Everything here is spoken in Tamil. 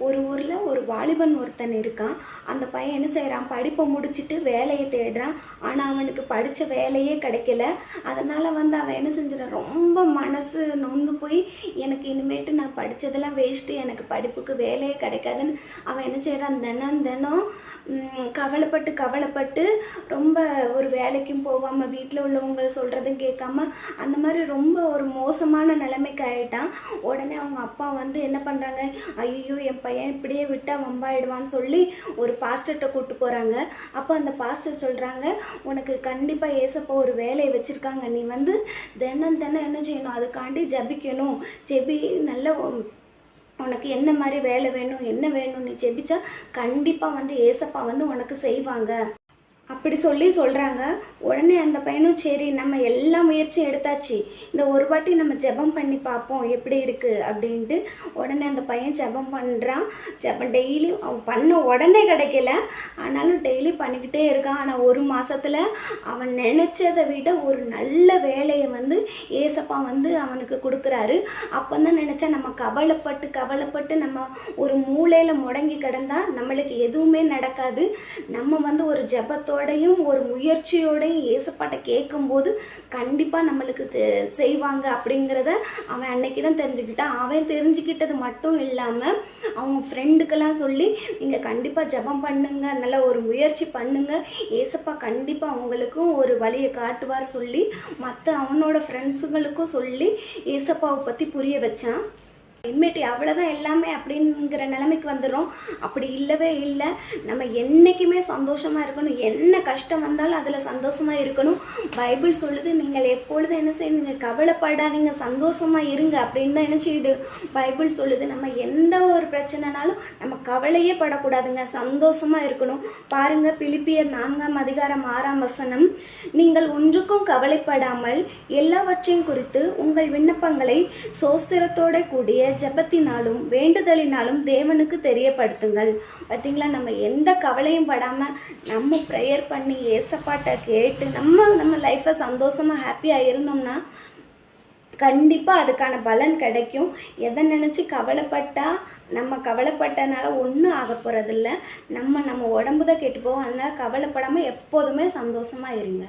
ஒரு ஊரில் ஒரு வாலிபன் ஒருத்தன் இருக்கான். அந்த பையன் என்ன செய்கிறான், படிப்பை முடிச்சுட்டு வேலையை தேடுறான். ஆனால் அவனுக்கு படித்த வேலையே கிடைக்கல. அதனால் அவன் என்ன செஞ்சிடான், ரொம்ப மனசு நொந்து போய் எனக்கு இனிமேட்டு நான் படித்ததெல்லாம் வேஸ்ட்டு, எனக்கு படிப்புக்கு வேலையே கிடைக்காதுன்னு அவன் என்ன செய்கிறான், தினம் தினம் கவலைப்பட்டு ரொம்ப ஒரு வேலைக்கும் போகாமல் வீட்டில் உள்ளவங்க சொல்கிறதும் கேட்காம அந்த மாதிரி ரொம்ப ஒரு மோசமான நிலைமைக்கு ஆகிட்டான். உடனே அவங்க அப்பா என்ன பண்ணுறாங்க, ஐயோ என் பையன் இப்படியே விட்டால் வம்பாயிடுவான்னு சொல்லி ஒரு பாஸ்டர்கிட்ட கூப்பிட்டு போகிறாங்க. அப்போ அந்த பாஸ்டர் சொல்கிறாங்க, உனக்கு கண்டிப்பாக ஏசப்பா ஒரு வேலையை வச்சுருக்காங்க, நீ தினம் தினம் என்ன செய்யணும், அதுக்காண்டி ஜபிக்கணும், நல்ல உனக்கு என்ன மாதிரி வேலை வேணும், என்ன வேணும், நீ ஜெபிச்சா கண்டிப்பாக ஏசப்பா உனக்கு செய்வாங்க அப்படி சொல்கிறாங்க. உடனே அந்த பையனும் சரி நம்ம எல்லா முயற்சியும் எடுத்தாச்சு, இந்த ஒரு வாட்டி நம்ம ஜெபம் பண்ணி பார்ப்போம் எப்படி இருக்குது அப்படின்ட்டு உடனே அந்த பையன் ஜெபம் பண்ணுறான். டெய்லி அவன் பண்ண உடனே கிடைக்கல, ஆனாலும் டெய்லி பண்ணிக்கிட்டே இருக்கான். ஆனால் ஒரு மாதத்தில் அவன் நினச்சதை விட ஒரு நல்ல வேலையை ஏசப்பா அவனுக்கு கொடுக்குறாரு. அப்போ தான் நினச்சா நம்ம கவலைப்பட்டு நம்ம ஒரு மூலையில் முடங்கி கிடந்தா நம்மளுக்கு எதுவுமே நடக்காது. நம்ம ஒரு ஜெபத்தோடையும் ஒரு முயற்சியோடையும் ஏசப்பாட்ட கேட்கும்போது கண்டிப்பாக நம்மளுக்கு செய்வாங்க அப்படிங்கிறத அவன் அன்னைக்கு தான் தெரிஞ்சுக்கிட்டான். அவன் தெரிஞ்சுக்கிட்டது மட்டும் இல்லாமல் அவங்க ஃப்ரெண்டுக்கெல்லாம் சொல்லி நீங்கள் கண்டிப்பாக ஜெபம் பண்ணுங்க, நல்ல ஒரு முயற்சி பண்ணுங்க, ஏசப்பா கண்டிப்பாக அவங்களுக்கும் ஒரு வழியை காட்டுவார் சொல்லி மற்ற அவனோட ஃப்ரெண்ட்ஸுங்களுக்கும் சொல்லி ஏசப்பாவை பற்றி புரிய வச்சான். இனிமேட்டு அவ்வளோதான் எல்லாமே அப்படிங்கிற நிலைமைக்கு வந்துடும். அப்படி இல்லவே இல்லை. நம்ம என்றைக்குமே சந்தோஷமாக இருக்கணும், என்ன கஷ்டம் வந்தாலும் அதில் சந்தோஷமாக இருக்கணும். பைபிள் சொல்லுது, நீங்கள் எப்பொழுதும் என்ன செய்யுங்க, கவலைப்படாதீங்க, சந்தோஷமாக இருங்க அப்படின்னு தான் என்ன செய்யுது பைபிள் சொல்லுது. நம்ம எந்த ஒரு பிரச்சனைனாலும் நம்ம கவலையே படக்கூடாதுங்க, சந்தோஷமாக இருக்கணும். பாருங்கள், பிலிப்பியர் 4:6 நீங்கள் ஒன்றுக்கும் கவலைப்படாமல் எல்லாவற்றையும் குறித்து உங்கள் விண்ணப்பங்களை சோஸ்திரத்தோட கூடிய ஜெபத்தினாலும் வேண்டுதலினாலும் தேவனுக்கு தெரியப்படுத்துங்கள். பார்த்தீங்களா, நம்ம எந்த கவலையும் படாமல் நம்ம ப்ரேயர் பண்ணி ஏசப்பாட்ட கேட்டு நம்ம லைஃப்பை சந்தோஷமாக ஹாப்பியாக இருந்தோம்னா கண்டிப்பாக அதுக்கான பலன் கிடைக்கும். எதை நினச்சி கவலைப்பட்டால் நம்ம கவலைப்பட்டனால ஒன்றும் ஆக போகிறதில்ல. நம்ம உடம்பு தான் கெட்டு போவோம். அதனால் கவலைப்படாமல் எப்போதுமே சந்தோஷமாக இருங்க.